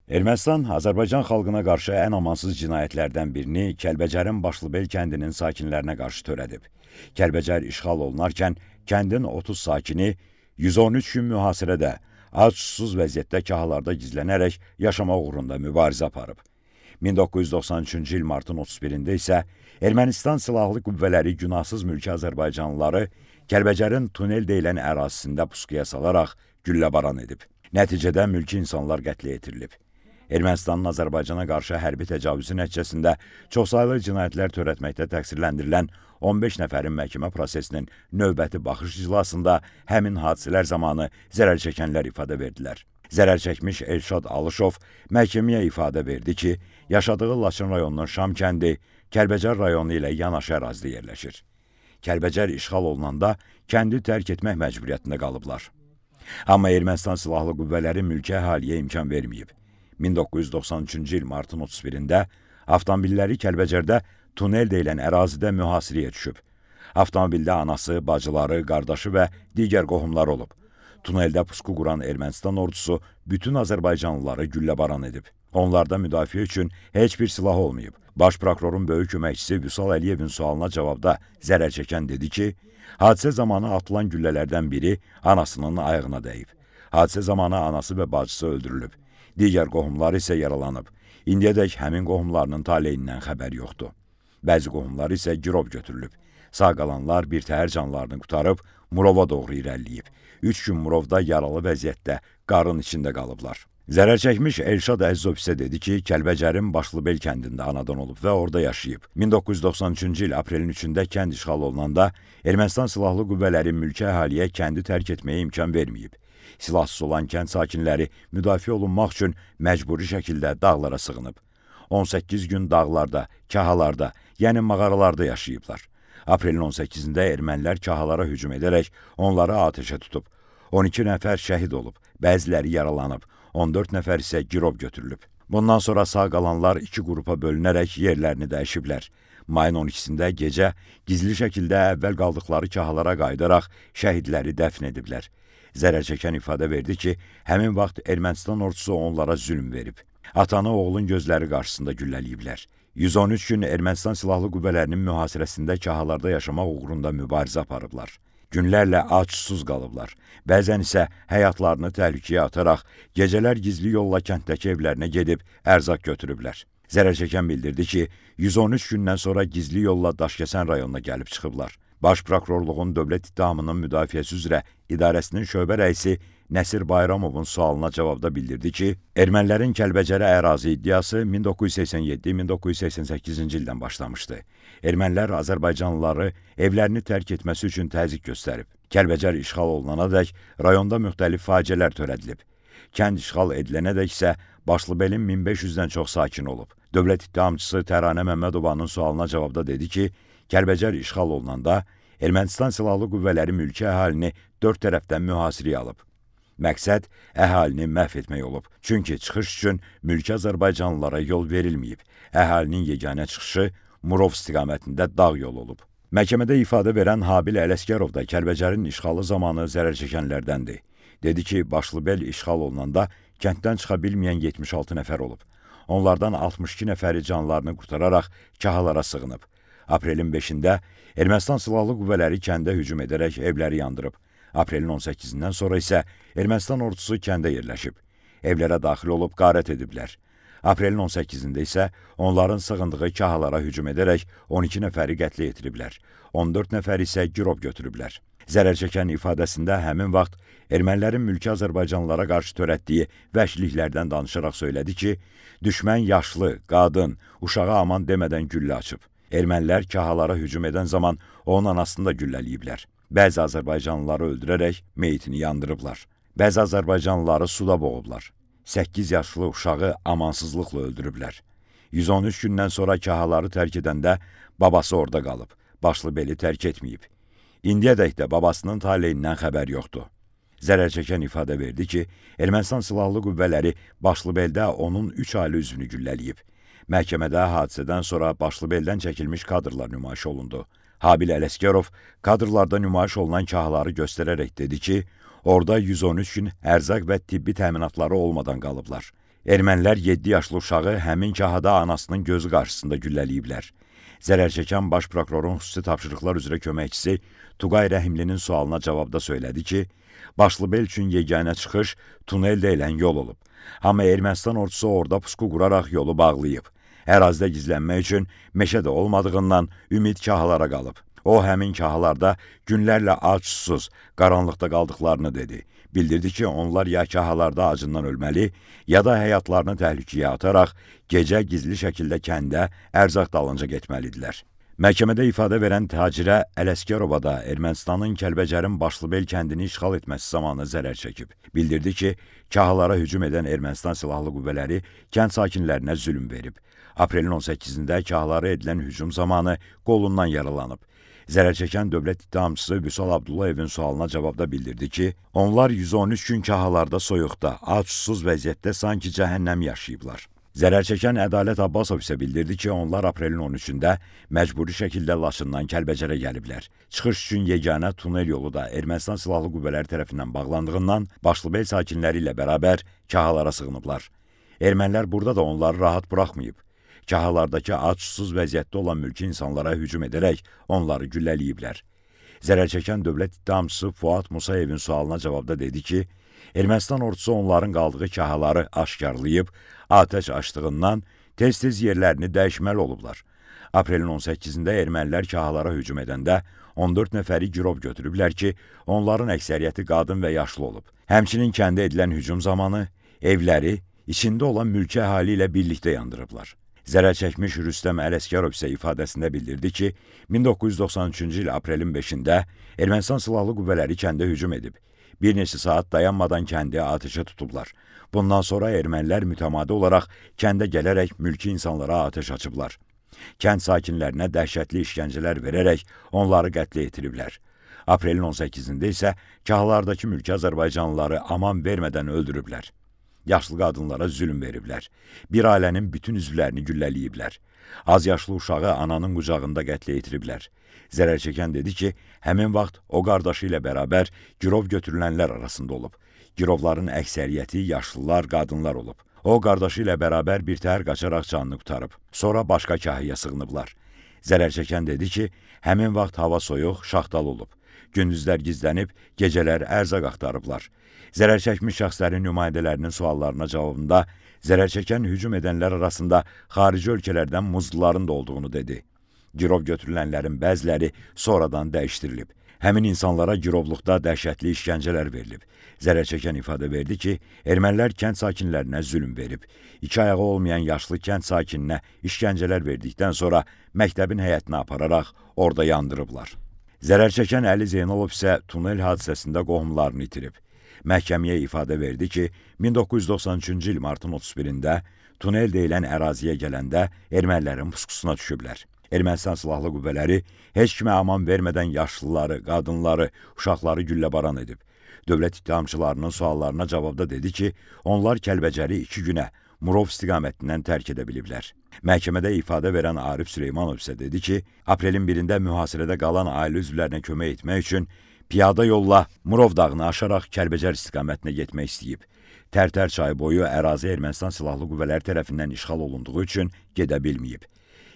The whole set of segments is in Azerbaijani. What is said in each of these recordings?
Ermənistan, Azərbaycan xalqına qarşı ən amansız cinayətlərdən birini Kəlbəcərin Başlıbel kəndinin sakinlərinə qarşı törədib. Kəlbəcər işğal olunarkən kəndin 30 sakini 113 gün mühasirədə, ac-susuz vəziyyətdə kahalarda gizlənərək yaşamaq uğrunda mübarizə aparıb. 1993-cü il martın 31-də isə Ermənistan Silahlı Qüvvələri günahsız mülki azərbaycanlıları Kəlbəcərin tunel deyilən ərazisində puskuya salaraq gülləbaran edib. Nəticədə mülki insanlar qətlə yetirilib. Ermənistanın Azərbaycana qarşı hərbi təcavüzü nəticəsində çoxsaylı cinayətlər törətməkdə təqsirləndirilən 15 nəfərin məhkəmə prosesinin növbəti baxış iclasında həmin hadisələr zamanı zərər çəkənlər ifadə verdilər. Zərər çəkmiş Elşad Alışov məhkəməyə ifadə verdi ki, yaşadığı Laçın rayonunun Şam kəndi Kəlbəcər rayonu ilə yanaşı ərazidə yerləşir. Kəlbəcər işğal olunanda kəndi tərk etmək məcburiyyətində qalıblar. Amma Ermənistan Silahlı Qüvvələri mülki əhaliyə imkan verməyib. 1993-cü il martın 31-də avtomobilləri Kəlbəcərdə tunel deyilən ərazidə mühasirəyə düşüb. Avtomobildə anası, bacıları, qardaşı və digər qohumlar olub. Tuneldə pusku quran Ermənistan ordusu bütün azərbaycanlıları gülləbaran edib. Onlarda müdafiə üçün heç bir silah olmayıb. Baş prokurorun böyük köməkçisi Vüsal Əliyevin sualına cavabda zərər çəkən dedi ki, hadisə zamanı atılan güllələrdən biri anasının ayağına dəyib. Hadisə zamanı anası və bacısı öldürülüb. Digər qohumları isə yaralanıb. İndiyədək həmin qohumlarının taleyindən xəbər yoxdur. Bəzi qohumlar isə girov götürülüb. Sağ qalanlar birtəhər canlarını qurtarıb Murova doğru irəliləyib. 3 gün Murovda yaralı vəziyyətdə qarın içində qalıblar. Zərər çəkmiş Elşad Əzizov isə dedi ki, Kəlbəcərin Başlıbel kəndində anadan olub və orada yaşayıb. 1993-cü il aprelin 3-də kənd işğal olunanda Ermənistan Silahlı Qüvvələri mülki əhaliyə kəndi tərk etməyə imkan verməyib. Silahsız olan kənd sakinləri müdafiə olunmaq üçün məcburi şəkildə dağlara sığınıb. 18 gün dağlarda, kahalarda, yəni mağaralarda yaşayıblar. Aprelin 18-də ermənilər kahalara hücum edərək onları atəşə tutub. 12 nəfər şəhid olub, bəziləri yaralanıb, 14 nəfər isə girov götürülüb. Bundan sonra sağ qalanlar 2 qrupa bölünərək yerlərini dəyişiblər. Mayın 12-sində gecə gizli şəkildə əvvəl qaldıqları kahalara qayıdaraq şəhidləri dəfn ediblər. Zərər çəkən ifadə verdi ki, həmin vaxt Ermənistan ordusu onlara zülm verib. Atanı oğlun gözləri qarşısında güllələyiblər. 113 gün Ermənistan Silahlı Qüvvələrinin mühasirəsində kahalarda yaşamaq uğrunda mübarizə aparıblar. Günlərlə ac-susuz qalıblar. Bəzən isə həyatlarını təhlükəyə ataraq gecələr gizli yolla kənddəki evlərinə gedib ərzaq götürüblər. Zərər çəkən bildirdi ki, 113 gündən sonra gizli yolla Daşkəsən rayonuna gəlib çıxıblar. Baş prokurorluğun dövlət ittihamının müdafiəsi üzrə idarəsinin şöbə rəisi Nəsir Bayramovun sualına cavabda bildirdi ki, ermənilərin Kəlbəcərə ərazi iddiası 1987-1988-ci ildən başlamışdı. Ermənilər azərbaycanlıları evlərini tərk etməsi üçün təzyiq göstərib. Kəlbəcər işğal olunanadək rayonda müxtəlif faciələr törədilib. Kənd işğal edilənədək isə Başlıbelin 1500-dən çox sakin olub. Dövlət ittihamçısı Təranə Məmmədovanın sualına cavabda dedi ki, Kəlbəcər işğal olunanda Ermənistan Silahlı Qüvvələri mülki əhalini 4 tərəfdən mühasirəyə alıb. Məqsəd əhalini məhv etmək olub. Çünki çıxış üçün mülki azərbaycanlılara yol verilməyib. Əhalinin yeganə çıxışı Murov istiqamətində dağ yolu olub. Məhkəmədə ifadə verən Habil Ələsgərov da Kəlbəcərin işğalı zamanı zərər çəkənlərdəndir. Dedi ki, Başlıbel işğal olunanda kənddən çıxa bilməyən 76 nəfər olub. Onlardan 62 nəfəri canlarını qurtararaq kahalara sığınıb. Aprelin 5-də Ermənistan Silahlı Qüvvələri kəndə hücum edərək evləri yandırıb. Aprelin 18-dən sonra isə Ermənistan ordusu kəndə yerləşib. Evlərə daxil olub qarət ediblər. Aprelin 18-də isə onların sığındığı kahalara hücum edərək 12 nəfəri qətlə yetiriblər. 14 nəfər isə girov götürüblər. Zərər çəkən ifadəsində həmin vaxt ermənilərin mülki azərbaycanlılara qarşı törətdiyi vəhşiliklərdən danışaraq söylədi ki, düşmən yaşlı, qadın, uşağa aman demədən güllə açıb. Ermənilər kahalara hücum edən zaman onun anasını da güllələyiblər. Bəzi azərbaycanlıları öldürərək meyitini yandırıblar. Bəzi azərbaycanlıları suda boğublar. 8 yaşlı uşağı amansızlıqla öldürüblər. 113 gündən sonra kahaları tərk edəndə babası orada qalıb, Başlıbeli tərk etməyib. İndiyədək də babasının taleyindən xəbər yoxdur. Zərər çəkən ifadə verdi ki, Ermənistan Silahlı Qüvvələri Başlıbeldə onun 3 ailə üzvünü güllələyib. Məhkəmədə hadisədən sonra Başlıbeldən çəkilmiş kadrlar nümayiş olundu. Habil Ələsgərov kadrlarda nümayiş olunan kahaları göstərərək dedi ki, orada 113 gün ərzaq və tibbi təminatları olmadan qalıblar. Ermənilər 7 yaşlı uşağı həmin kahada anasının gözü qarşısında güllələyiblər. Zərər çəkən baş prokurorun xüsusi tapşırıqlar üzrə köməkçisi Tuqay Rəhimlinin sualına cavabda söylədi ki, Başlıbel üçün yeganə çıxış tuneldə elən yol olub. Amma Ermənistan ordusu orada pusqu quraraq yolu bağlayıb. Ərazidə gizlənmək üçün meşə də olmadığından ümid kahalara qalıb. O, həmin kahalarda günlərlə ac-susuz, qaranlıqda qaldıqlarını dedi. Bildirdi ki, onlar ya kahalarda acından ölməli, ya da həyatlarını təhlükəyə ataraq gecə gizli şəkildə kəndə ərzaq dalınca getməlidirlər. Məhkəmədə ifadə verən tacirə Ələsgərova da Ermənistanın Kəlbəcərin Başlıbel kəndini işğal etməsi zamanı zərər çəkib. Bildirdi ki, kahalara hücum edən Ermənistan silahlı qüvvələri kənd sakinlərinə zülm verib. Aprelin 18-də kahalara edilən hücum zamanı qolundan yaralanıb. Zərər çəkən dövlət ittihamçısı Vüsal Abdullayevin sualına cavabda bildirdi ki, onlar 113 gün kahalarda soyuqda, ac-susuz vəziyyətdə sanki cəhənnəm yaşayıblar. Zərər çəkən Ədalət Abbasov isə bildirdi ki, onlar aprelin 13-də məcburi şəkildə Laçından Kəlbəcərə gəliblər. Çıxış üçün yeganə tunel yolu da Ermənistan silahlı qüvvələri tərəfindən bağlandığından Başlıbel sakinləri ilə bərabər kahalara sığınıblar. Ermənilər burada da onları rahat buraxmayıb. Kahalardakı ac-susuz vəziyyətdə olan mülki insanlara hücum edərək onları güllələyiblər. Zərər çəkən dövlət ittihamçısı Fuad Musayevin sualına cavabda dedi ki, Ermənistan ordusu onların qaldığı kahaları aşkarlayıb, atəş açdığından tez-tez yerlərini dəyişməli olublar. Aprelin 18-də ermənilər kahalara hücum edəndə 14 nəfəri girov götürüblər ki, onların əksəriyyəti qadın və yaşlı olub. Həmçinin kəndə edilən hücum zamanı evləri içində olan mülki əhali ilə birlikdə yandırıblar. Zərər çəkmiş Rüstəm Ələsgərov isə ifadəsində bildirdi ki, 1993-cü il aprelin 5-də Ermənistan silahlı qüvvələri kəndə hücum edib. Bir neçə saat dayanmadan kəndi atəşə tutublar. Bundan sonra ermənilər mütəmadi olaraq kəndə gələrək mülki insanlara atəş açıblar. Kənd sakinlərinə dəhşətli işgəncələr verərək onları qətlə yetiriblər. Aprelin 18-də isə kahlardakı mülki azərbaycanlıları aman vermədən öldürüblər. Yaşlı qadınlara zülm veriblər. Bir ailənin bütün üzvlərini güllələyiblər. Az yaşlı uşağı ananın qucağında qətlə yetiriblər. Zərər çəkən dedi ki, həmin vaxt o qardaşı ilə bərabər girov götürülənlər arasında olub. Girovların əksəriyyəti yaşlılar, qadınlar olub. O, qardaşı ilə bərabər birtəhər qaçaraq canını qurtarıb. Sonra başqa kahıya sığınıblar. Zərər çəkən dedi ki, həmin vaxt hava soyuq, şaxtalı olub. Gündüzlər gizlənib, gecələr ərzaq axtarıblar. Zərər çəkmiş şəxslərin nümayəndələrinin suallarına cavabında zərər çəkən hücum edənlər arasında xarici ölkələrdən muzluların da olduğunu dedi. Girov götürülənlərin bəziləri sonradan dəyişdirilib. Həmin insanlara girovluqda dəhşətli işgəncələr verilib. Zərər çəkən ifadə verdi ki, ermənilər kənd sakinlərinə zülm verib. 2 ayağı olmayan yaşlı kənd sakininə işgəncələr verdikdən sonra məktəbin həyətinə apararaq orada yandırıblar. Zərər çəkən Əli Zeynalov isə tunel hadisəsində qohumlarını itirib. Məhkəməyə ifadə verdi ki, 1993-cü il martın 31-də tunel deyilən əraziyə gələndə ermənilərin puskusuna düşüblər. Ermənistan silahlı qüvvələri heç kimə aman vermədən yaşlıları, qadınları, uşaqları gülləbaran edib. Dövlət ittihamçılarının suallarına cavabda dedi ki, onlar Kəlbəcəri 2 günə Murov istiqamətindən tərk edə biliblər. Məhkəmədə ifadə verən Arif Süleymanov isə dedi ki, aprelin 1-də mühasirədə qalan ailə üzvlərinə kömək etmək üçün piyada yolla Murov dağını aşaraq Kəlbəcər istiqamətinə getmək istəyib. Tərtər çayı boyu ərazi Ermənistan silahlı qüvvələri tərəfindən işğal olunduğu üçün gedə bilməyib.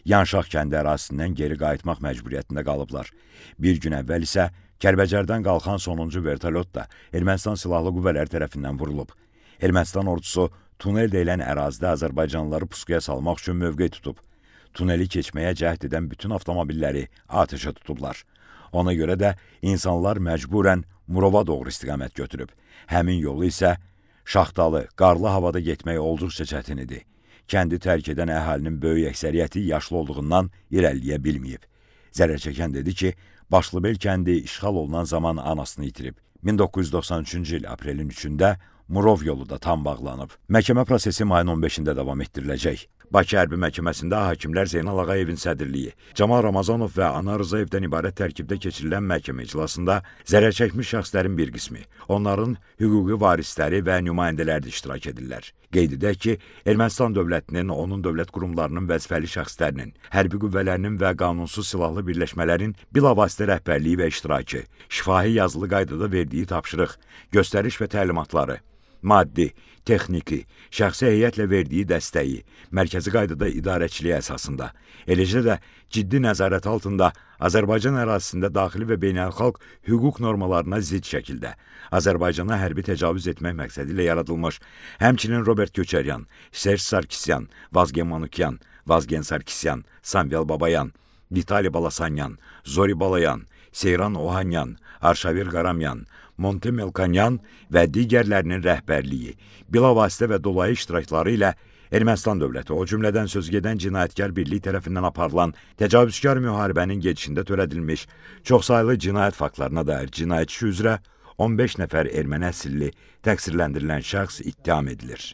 Yanşaq kəndi ərazisindən geri qayıtmaq məcburiyyətində qalıblar. Bir gün əvvəl isə Kəlbəcərdən qalxan sonuncu vertolyot da Ermənistan silahlı qüvvələri tərəfindən vurulub. Ermənistan ordusu tunel deyilən ərazidə azərbaycanlıları pusquya salmaq üçün mövqe tutub. Tuneli keçməyə cəhd edən bütün avtomobilləri atəşə tutublar. Ona görə də insanlar məcburən Murova doğru istiqamət götürüb. Həmin yolu isə şaxtalı, qarlı havada getmək olduqca çətin idi. Kəndi tərk edən əhalinin böyük əksəriyyəti yaşlı olduğundan irəliləyə bilməyib. Zərər çəkən dedi ki, Başlıbel kəndi işğal olunan zaman anasını itirib. 1993-cü il aprelin 3-də Murov yolu da tam bağlanıb. Məhkəmə prosesi mayın 15-də davam etdiriləcək. Bakı Hərbi Məhkəməsində hakimlər Zeynal Ağayevin sədrliyi, Camal Ramazanov və Anar Rızayevdən ibarət tərkibdə keçirilən məhkəmə iclasında zərər çəkmiş şəxslərin bir qismi, onların hüquqi varisləri və nümayəndələri də iştirak edirlər. Qeyd edək ki, Ermənistan dövlətinin, onun dövlət qurumlarının vəzifəli şəxslərinin, hərbi qüvvələrinin və qanunsuz silahlı birləşmələrin bilavasitə rəhbərliyi və iştirakı, şifahi yazılı qaydada verdiyi tapşırıq, göstəriş və təlimatları, maddi, texniki, şəxsi heyətlə verdiyi dəstəyi, mərkəzi qaydada idarəçiliyi əsasında, eləcə də ciddi nəzarət altında Azərbaycan ərazisində daxili və beynəlxalq hüquq normalarına zidd şəkildə Azərbaycana hərbi təcavüz etmək məqsədi ilə yaradılmış, həmçinin Robert Köçəryan, Serj Sarkisyan, Vazgen Manukyan, Vazgen Sarkisyan, Samvel Babayan, Vitali Balasanyan, Zori Balayan, Seyran Ohanyan, Arşavir Qaramyan, Monte Melkonyan və digərlərinin rəhbərliyi, bilavasitə və dolayı iştirakları ilə Ermənistan dövləti, o cümlədən sözügedən cinayətkar birlik tərəfindən aparılan təcavüzkar müharibənin gedişində törədilmiş çoxsaylı cinayət faktlarına dair cinayət işi üzrə 15 nəfər erməni əsilli təqsirləndirilən şəxs ittiham edilir.